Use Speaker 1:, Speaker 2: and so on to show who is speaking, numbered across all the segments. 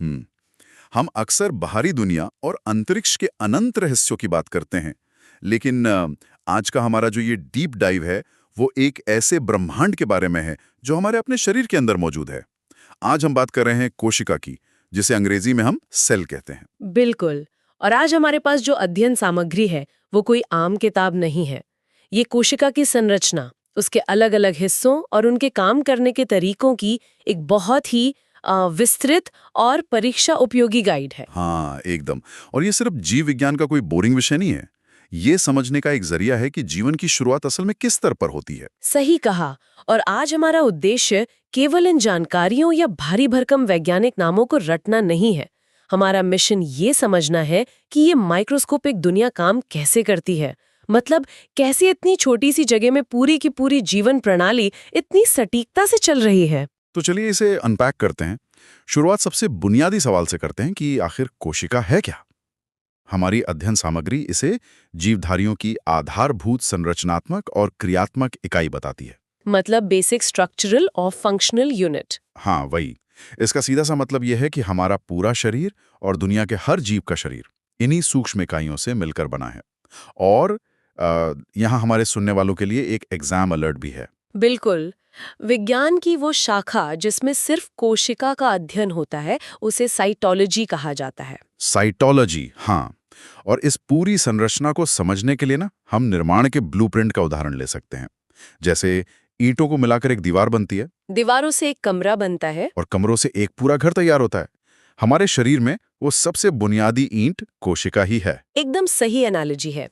Speaker 1: हम्म हम अक्सर बाहरी दुनिया और अंतरिक्ष के अनंत रहस्यों की बात करते हैं, लेकिन आज का हमारा जो ये डीप डाइव है, वो एक ऐसे ब्रह्मांड के बारे में है जो हमारे अपने शरीर के अंदर मौजूद है। आज हम बात कर रहे हैं कोशिका की, जिसे अंग्रेजी में हम सेल कहते हैं।
Speaker 2: बिल्कुल। और आज हमारे पास जो अध्ययन सामग्री है वो कोई आम किताब नहीं है। ये कोशिका की संरचना, उसके अलग अलग हिस्सों और उनके काम करने के तरीकों की एक बहुत ही विस्तृत और परीक्षा उपयोगी गाइड है।
Speaker 1: हाँ, एकदम। और ये सिर्फ जीव विज्ञान का कोई बोरिंग विषय नहीं है। ये समझने का एक जरिया है कि जीवन की शुरुआत असल में किस स्तर पर होती है।
Speaker 2: सही कहा। और आज हमारा उद्देश्य केवल इन जानकारियों या भारी भरकम वैज्ञानिक नामों को रटना नहीं है। हमारा मिशन ये समझना है कि ये माइक्रोस्कोपिक दुनिया काम कैसे करती है। मतलब कैसे इतनी छोटी सी जगह में पूरी की पूरी जीवन प्रणाली इतनी सटीकता से चल रही है।
Speaker 1: तो चलिए इसे अनपैक करते हैं। शुरुआत सबसे बुनियादी सवाल से करते हैं कि आखिर कोशिका है क्या। हमारी अध्ययन सामग्री इसे जीवधारियों की आधारभूत संरचनात्मक और क्रियात्मक इकाई बताती है।
Speaker 2: मतलब बेसिक स्ट्रक्चरल और फंक्शनल यूनिट।
Speaker 1: हाँ, वही। इसका सीधा सा मतलब यह है कि हमारा पूरा शरीर और दुनिया के हर जीव का शरीर इन्हीं सूक्ष्म इकाइयों से मिलकर बना है। और यहाँ हमारे सुनने वालों के लिए एक एग्जाम अलर्ट भी है।
Speaker 2: बिल्कुल। विज्ञान की वो शाखा जिसमें सिर्फ कोशिका का अध्ययन होता है उसे साइटोलॉजी कहा जाता है।
Speaker 1: साइटोलॉजी, हाँ। और इस पूरी संरचना को समझने के लिए ना हम निर्माण के ब्लूप्रिंट का उदाहरण ले सकते हैं। जैसे ईंटों को मिलाकर एक दीवार बनती है,
Speaker 2: दीवारों से एक कमरा बनता है।
Speaker 1: और कमरों से एक पूरा घर तैयार होता है। हमारे शरीर में वो सबसे बुनियादी ईंट कोशिका ही है।
Speaker 2: एकदम सही एनालॉजी है।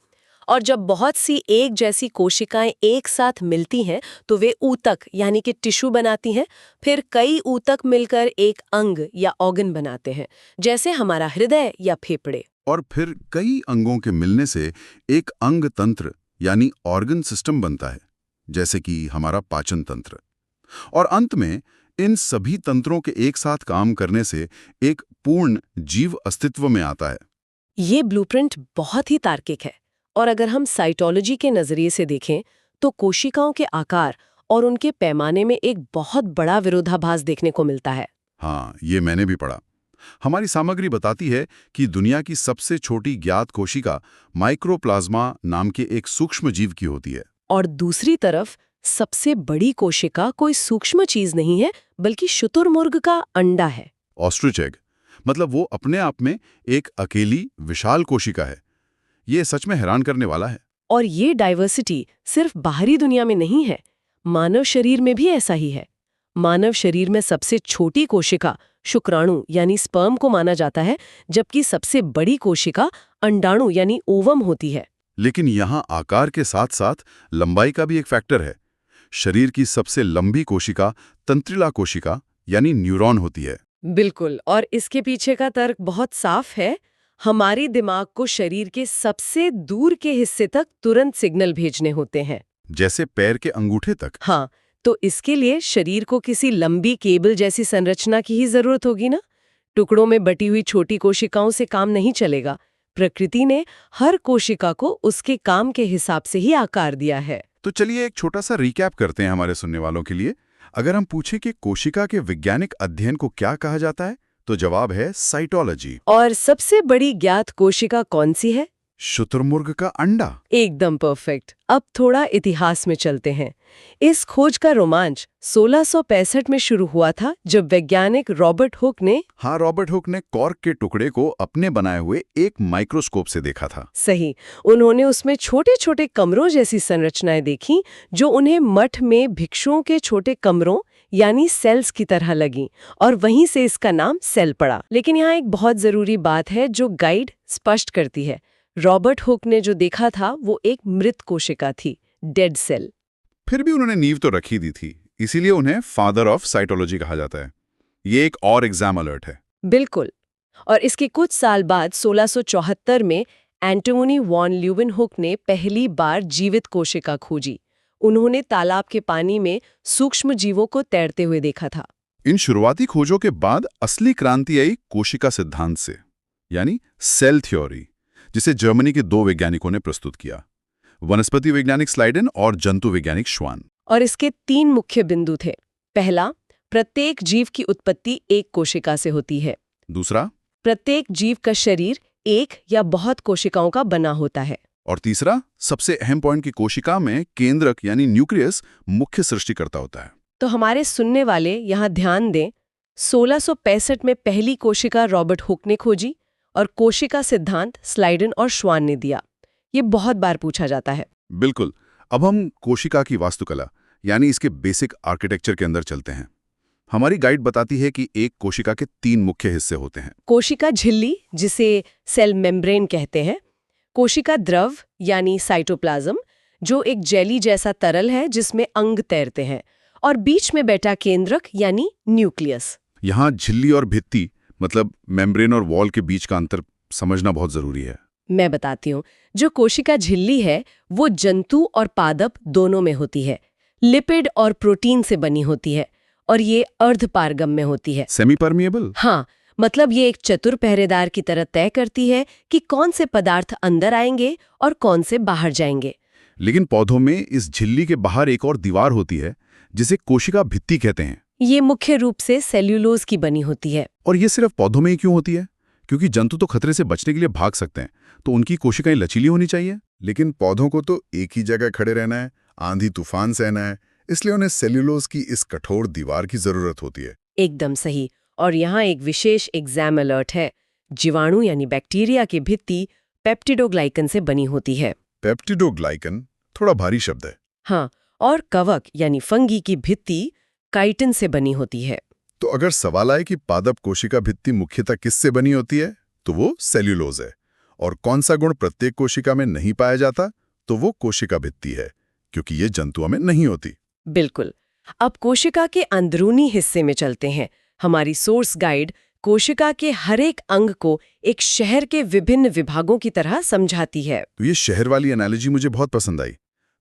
Speaker 2: और जब बहुत सी एक जैसी कोशिकाएं एक साथ मिलती हैं तो वे ऊतक यानी कि टिश्यू बनाती हैं। फिर कई ऊतक मिलकर एक अंग या ऑर्गन बनाते हैं, जैसे हमारा हृदय या फेफड़े।
Speaker 1: और फिर कई अंगों के मिलने से एक अंग तंत्र यानी ऑर्गन सिस्टम बनता है, जैसे कि हमारा पाचन तंत्र। और अंत में इन सभी तंत्रों के एक साथ काम करने से एक पूर्ण जीव अस्तित्व में आता है।
Speaker 2: ये ब्लूप्रिंट बहुत ही तार्किक है। और अगर हम साइटोलॉजी के नजरिए से देखें तो कोशिकाओं के आकार और उनके पैमाने में एक बहुत बड़ा विरोधाभास देखने को मिलता है।
Speaker 1: हाँ, ये मैंने भी पढ़ा। हमारी सामग्री बताती है कि दुनिया की सबसे छोटी ज्ञात कोशिका माइक्रोप्लाज्मा नाम के एक सूक्ष्म जीव की होती है।
Speaker 2: और दूसरी तरफ सबसे बड़ी कोशिका कोई सूक्ष्म चीज नहीं है, बल्कि शुतुरमुर्ग का अंडा है।
Speaker 1: ऑस्ट्रिच एग, मतलब वो अपने आप में एक अकेली विशाल कोशिका है। ये सच में हैरान करने वाला है।
Speaker 2: और ये डाइवर्सिटी सिर्फ बाहरी दुनिया में नहीं है, मानव शरीर में भी ऐसा ही है। मानव शरीर में सबसे छोटी कोशिका शुक्राणु यानी स्पर्म को माना जाता है, जबकि सबसे बड़ी कोशिका अंडाणु यानी ओवम होती है।
Speaker 1: लेकिन यहाँ आकार के साथ साथ लंबाई का भी एक फैक्टर है। शरीर की सबसे लंबी कोशिका तंत्रिला कोशिका यानी न्यूरॉन होती है।
Speaker 2: बिल्कुल। और इसके पीछे का तर्क बहुत साफ है। हमारे दिमाग को शरीर के सबसे दूर के हिस्से तक तुरंत सिग्नल भेजने होते हैं,
Speaker 1: जैसे पैर के अंगूठे तक।
Speaker 2: हाँ। तो इसके लिए शरीर को किसी लंबी केबल जैसी संरचना की ही जरूरत होगी ना। टुकड़ों में बटी हुई छोटी कोशिकाओं से काम नहीं चलेगा। प्रकृति ने हर कोशिका को उसके काम के हिसाब से ही आकार दिया है।
Speaker 1: तो चलिए एक छोटा सा रिकैप करते हैं हमारे सुनने वालों के लिए। अगर हम पूछें कि कोशिका के वैज्ञानिक अध्ययन को क्या कहा जाता है, तो जवाब है साइटोलॉजी।
Speaker 2: और सबसे बड़ी ज्ञात कोशिका कौन सी है?
Speaker 1: शुतुरमुर्ग का अंडा।
Speaker 2: एकदम परफेक्ट। अब थोड़ा इतिहास में चलते हैं। इस खोज का रोमांच 1665 में शुरू हुआ था, जब वैज्ञानिक रॉबर्ट हुक
Speaker 1: ने कॉर्क के टुकड़े को अपने बनाए हुए एक माइक्रोस्कोप से देखा था।
Speaker 2: सही। उन्होंने उसमें छोटे छोटे कमरों जैसी संरचनाएं देखीं, जो उन्हें मठ में भिक्षुओं के छोटे कमरों यानी सेल्स की तरह लगीं, और वहीं से इसका नाम सेल पड़ा। लेकिन यहाँ एक बहुत जरूरी बात है जो गाइड स्पष्ट करती है। रॉबर्ट हुक ने जो देखा था वो एक मृत कोशिका थी, डेड सेल।
Speaker 1: फिर भी उन्होंने नींव तो रखी दी थी, इसीलिए उन्हें फादर ऑफ साइटोलॉजी कहा जाता है। ये एक और एग्जाम अलर्ट है।
Speaker 2: बिल्कुल। और इसके कुछ साल बाद 1674 में एंटोनी वॉन ल्यूवेनहुक ने पहली बार जीवित कोशिका खोजी। उन्होंने तालाब के पानी में सूक्ष्म जीवों को तैरते हुए देखा था।
Speaker 1: इन शुरुआती खोजों के बाद असली क्रांति आई कोशिका सिद्धांत से, यानी सेल थ्योरी, जिसे जर्मनी के दो वैज्ञानिकों ने प्रस्तुत किया, वनस्पति वैज्ञानिक स्लाइडेन और जंतु वैज्ञानिक श्वान।
Speaker 2: और इसके 3 मुख्य बिंदु थे। पहला, प्रत्येक जीव की उत्पत्ति एक कोशिका से होती है।
Speaker 1: दूसरा,
Speaker 2: प्रत्येक जीव का शरीर एक या बहुत कोशिकाओं का बना होता है।
Speaker 1: और तीसरा, सबसे अहम पॉइंट की कोशिका में केंद्रक यानी न्यूक्लियस मुख्य सृष्टिकर्ता होता है।
Speaker 2: तो हमारे सुनने वाले यहाँ ध्यान दें, 1665 में पहली कोशिका रॉबर्ट हुक ने खोजी और कोशिका सिद्धांत स्लाइडन और श्वान ने दिया। ये बहुत बार पूछा जाता है।
Speaker 1: बिल्कुल। अब हम कोशिका की वास्तुकला यानी इसके बेसिक आर्किटेक्चर के अंदर चलते हैं। हमारी गाइड बताती है कि एक कोशिका के 3 मुख्य हिस्से होते हैं।
Speaker 2: कोशिका झिल्ली, जिसे सेल मेम्ब्रेन कहते हैं, कोशिका द्रव यानी साइटोप्लाज्म, जो एक जेली जैसा तरल है जिसमें अंग तैरते हैं, और बीच में बैठा केंद्रक यानी न्यूक्लियस।
Speaker 1: यहाँ झिल्ली और भित्ति मतलब मेम्ब्रेन और वॉल के बीच का अंतर समझना बहुत जरूरी है।
Speaker 2: मैं बताती हूँ। जो कोशिका झिल्ली है वो जंतु और पादप दोनों में होती है, लिपिड और प्रोटीन से बनी होती है, और ये अर्धपारगम्य होती है।
Speaker 1: Semi permeable?
Speaker 2: हाँ, मतलब ये एक चतुर पहरेदार की तरह तय करती है कि कौन से पदार्थ अंदर आएंगे और कौन से बाहर जाएंगे।
Speaker 1: लेकिन पौधों में इस झिल्ली के बाहर एक और दीवार होती है जिसे कोशिका भित्ति कहते हैं।
Speaker 2: ये मुख्य रूप से सेल्यूलोज की बनी होती है।
Speaker 1: और ये सिर्फ पौधों में ही क्यों होती है? क्योंकि जंतु तो खतरे से बचने के लिए भाग सकते हैं, तो उनकी कोशिकाएं लचीली होनी चाहिए।
Speaker 3: लेकिन पौधों को तो एक ही जगह खड़े रहना है, आंधी तूफान सहना है, इसलिए उन्हें सेल्यूलोज की इस कठोर दीवार की जरूरत होती है।
Speaker 2: एकदम सही। और यहाँ एक विशेष एग्जाम अलर्ट है। जीवाणु यानी बैक्टीरिया की भित्ति पेप्टिडोग्लाइकन से बनी होती है।
Speaker 3: पेप्टिडोग्लाइकन थोड़ा भारी शब्द है।
Speaker 2: हाँ, और कवक यानी फंगी की भित्ति काइटिन से बनी होती है।
Speaker 3: तो अगर सवाल आए कि पादप कोशिका भित्ति मुख्यतः किससे बनी होती है, तो वो सेल्यूलोज है। और कौन सा गुण प्रत्येक कोशिका में नहीं पाया जाता, तो वो कोशिका भित्ति है, क्योंकि ये जंतुओं में नहीं होती।
Speaker 2: बिल्कुल। अब कोशिका के अंदरूनी हिस्से में चलते हैं। हमारी सोर्स गाइड कोशिका के हर एक अंग को एक शहर के विभिन्न विभागों की तरह समझाती है।
Speaker 3: तो ये शहर वाली एनालॉजी मुझे बहुत पसंद आई।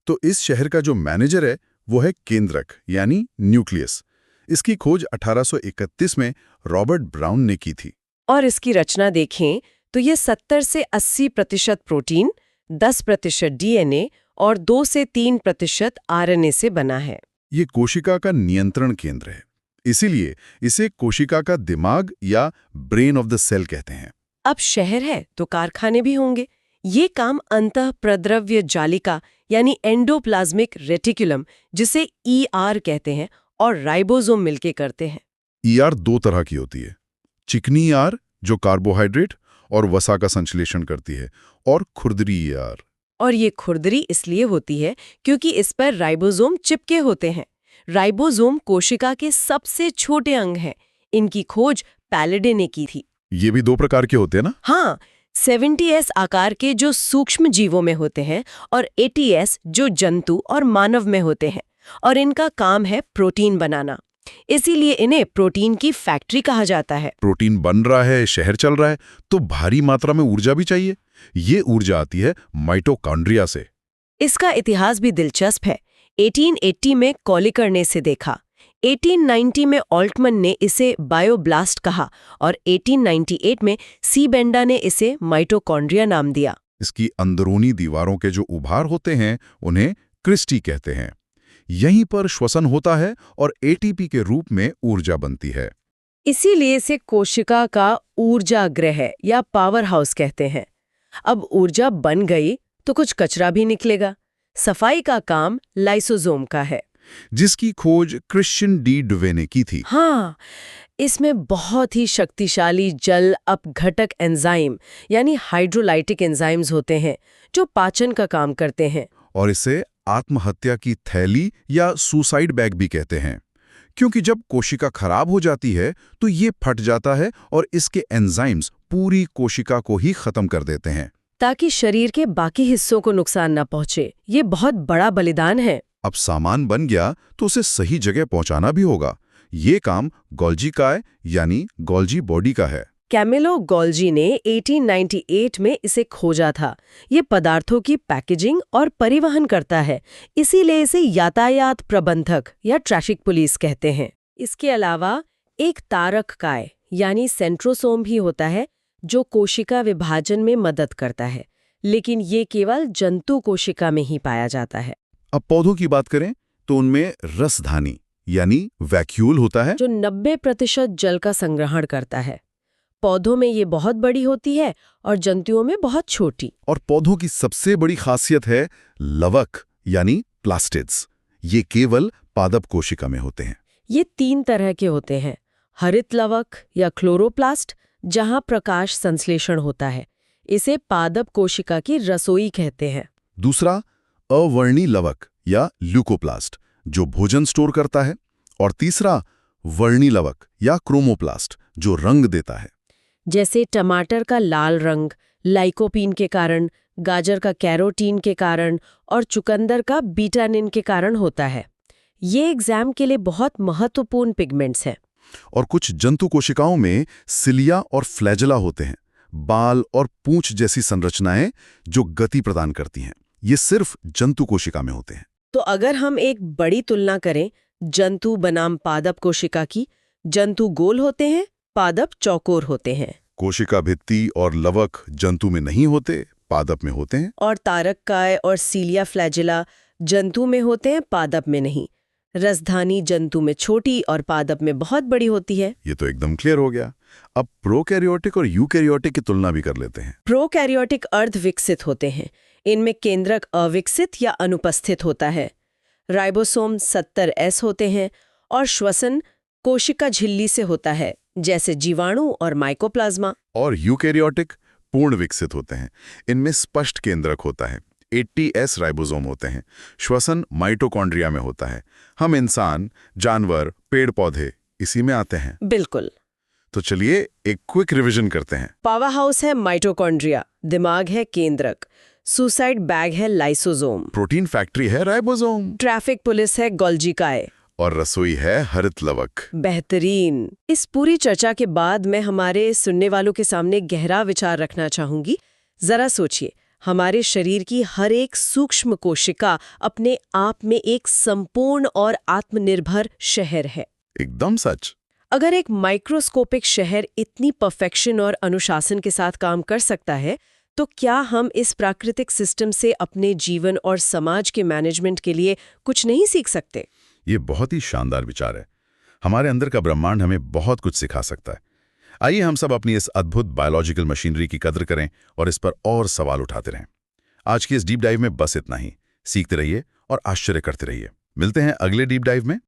Speaker 3: तो इस शहर का जो मैनेजर है वो है केंद्रक यानी न्यूक्लियस। इसकी खोज 1831 में रॉबर्ट ब्राउन ने की थी।
Speaker 2: और इसकी रचना देखें तो ये 70 से 80% प्रोटीन, 10% डीएनए और 2 से 3% आरएनए से बना है।
Speaker 3: ये कोशिका का नियंत्रण केंद्र है, इसीलिए इसे कोशिका का दिमाग या ब्रेन ऑफ द सेल कहते हैं।
Speaker 2: अब शहर है तो कारखाने भी होंगे। ये काम अंतःप्रद्रव्य जालिका यानी एंडोप्लाज्मिक रेटिकुलम, जिसे ईआर कहते हैं, और राइबोसोम मिलके करते हैं।
Speaker 3: ईआर 2 तरह की होती है, चिकनी ईआर जो कार्बोहाइड्रेट और वसा का संश्लेषण करती है, और खुरदरी ईआर।
Speaker 2: और ये खुरदरी इसलिए होती है क्योंकि इस पर राइबोसोम चिपके होते हैं। राइबोसोम कोशिका के सबसे छोटे अंग हैं। इनकी खोज पैलेडे ने की थी।
Speaker 3: ये भी 2 प्रकार के होते हैं ना?
Speaker 2: हाँ, 70S आकार के जो सूक्ष्म जीवों में होते हैं, और 80S जो जंतु और मानव में होते हैं, और इनका काम है प्रोटीन बनाना। इसीलिए इन्हें प्रोटीन की फैक्ट्री कहा जाता है।
Speaker 3: प्रोटीन बन रहा है, शहर चल रहा है, तो भारी मात्रा में ऊर्जा भी चाहिए। ये ऊर्जा आती है माइटोकॉन्ड्रिया से।
Speaker 2: इसका इतिहास भी दिलचस्प है। 1880 में कॉलिकर ने इसे देखा, 1890 में ऑल्टमन ने इसे बायोब्लास्ट कहा, और 1898 में सी बेंडा ने इसे माइटोकॉन्ड्रिया नाम दिया।
Speaker 3: इसकी अंदरूनी दीवारों के जो उभार होते हैं उन्हें क्रिस्टी कहते हैं। यहीं पर श्वसन होता है और एटीपी के रूप में ऊर्जा बनती है।
Speaker 2: इसीलिए इसे कोशिका का ऊर्जागृह या पावर हाउस कहते हैं। अब ऊर्जा बन गई तो कुछ कचरा भी निकलेगा। सफाई का काम लाइसोसोम का है,
Speaker 3: जिसकी खोज क्रिश्चियन डी डुवे ने की थी।
Speaker 2: हाँ, इसमें बहुत ही शक्तिशाली जल अपघटक एंजाइम यानी हाइड्रोलाइटिक एंजाइम्स होते हैं जो पाचन का काम करते हैं।
Speaker 3: और इसे आत्महत्या की थैली या सुसाइड बैग भी कहते हैं, क्योंकि जब कोशिका खराब हो जाती है तो ये फट जाता है और इसके एंजाइम्स पूरी कोशिका को ही खत्म कर देते हैं,
Speaker 2: ताकि शरीर के बाकी हिस्सों को नुकसान न पहुंचे। ये बहुत बड़ा बलिदान है।
Speaker 3: अब सामान बन गया तो उसे सही जगह पहुंचाना भी होगा। ये काम गोल्जी काय यानी गोल्जी बॉडी का है।
Speaker 2: कैमिलो गोल्जी ने 1898 में इसे खोजा था। ये पदार्थों की पैकेजिंग और परिवहन करता है, इसीलिए इसे यातायात प्रबंधक या ट्रैफिक पुलिस कहते हैं। इसके अलावा एक तारक काय यानी सेंट्रोसोम भी होता है जो कोशिका विभाजन में मदद करता है, लेकिन ये केवल जंतु कोशिका में ही पाया जाता है।
Speaker 3: अब पौधों की बात करें तो उनमें रसधानी यानी वैक्यूल होता है,
Speaker 2: जो 90% जल का संग्रहण करता है। पौधों में ये बहुत बड़ी होती है और जंतुओं में बहुत छोटी।
Speaker 3: और पौधों की सबसे बड़ी खासियत है लवक यानी प्लास्टिड्स। ये केवल पादप कोशिका में होते हैं।
Speaker 2: ये 3 तरह के होते हैं, हरित लवक या क्लोरोप्लास्ट, जहां प्रकाश संश्लेषण होता है। इसे पादप कोशिका की रसोई कहते हैं।
Speaker 3: दूसरा अवर्णी लवक या ल्यूकोप्लास्ट, जो भोजन स्टोर करता है। और तीसरा वर्णी लवक या क्रोमोप्लास्ट, जो रंग देता है।
Speaker 2: जैसे टमाटर का लाल रंग लाइकोपीन के कारण, गाजर का कैरोटीन के कारण और चुकंदर का बीटानिन के कारण होता है। ये एग्जाम के लिए बहुत महत्वपूर्ण पिगमेंट्स हैं।
Speaker 3: और कुछ जंतु कोशिकाओं में सिलिया और फ्लैजेला होते हैं, बाल और पूंछ जैसी संरचनाएं जो गति प्रदान करती हैं। ये सिर्फ जंतु कोशिका में होते हैं।
Speaker 2: तो अगर हम एक बड़ी तुलना करें जंतु बनाम पादप कोशिका की, जंतु गोल होते हैं, पादप चौकोर होते हैं।
Speaker 3: कोशिका भित्ति और लवक जंतु में नहीं होते, पादप में होते हैं।
Speaker 2: और तारककाय और सीलिया फ्लैजिला जंतु में होते हैं, पादप में नहीं। रसधानी जंतु में छोटी और पादप में बहुत बड़ी होती है।
Speaker 3: ये तो एकदम क्लियर हो गया। अब प्रोकैरियोटिक और यूकैरियोटिक की तुलना भी कर लेते हैं।
Speaker 2: प्रोकैरियोटिक अर्ध विकसित होते हैं। इनमें केंद्रक अविकसित या अनुपस्थित होता है। राइबोसोम 70S होते हैं और श्वसन कोशिका झिल्ली से होता है, जैसे जीवाणु और माइकोप्लाज्मा।
Speaker 3: और यूकैरियोटिक पूर्ण विकसित होते हैं। इनमें स्पष्ट केंद्रक होता है। 80S राइबोसोम होते हैं। श्वसन माइटोकॉन्ड्रिया में होता है। हम इंसान, जानवर, पेड़ पौधे इसी में आते हैं।
Speaker 2: बिल्कुल।
Speaker 3: तो चलिए एक क्विक रिवीजन करते हैं।
Speaker 2: पावर हाउस है माइटोकॉन्ड्रिया, दिमाग है केंद्रक, सुसाइड बैग है लाइसोसोम,
Speaker 3: प्रोटीन फैक्ट्री है राइबोसोम,
Speaker 2: ट्रैफिक पुलिस है गोल्जिकाए,
Speaker 3: और रसोई है हरित लवक।
Speaker 2: बेहतरीन। इस पूरी चर्चा के बाद मैं हमारे सुनने वालों के सामने गहरा विचार रखना चाहूंगी। जरा सोचिए, हमारे शरीर की हर एक सूक्ष्म कोशिका अपने आप में एक संपूर्ण और आत्मनिर्भर शहर है।
Speaker 3: एकदम सच।
Speaker 2: अगर एक माइक्रोस्कोपिक शहर इतनी परफेक्शन और अनुशासन के साथ काम कर सकता है, तो क्या हम इस प्राकृतिक सिस्टम से अपने जीवन और समाज के मैनेजमेंट के लिए कुछ नहीं सीख सकते?
Speaker 3: ये बहुत ही शानदार विचार है। हमारे अंदर का ब्रह्मांड हमें बहुत कुछ सिखा सकता है। आइए हम सब अपनी इस अद्भुत बायोलॉजिकल मशीनरी की कद्र करें और इस पर और सवाल उठाते रहें। आज की इस डीप डाइव में बस इतना ही। सीखते रहिए और आश्चर्य करते रहिए। मिलते हैं अगले डीप डाइव में।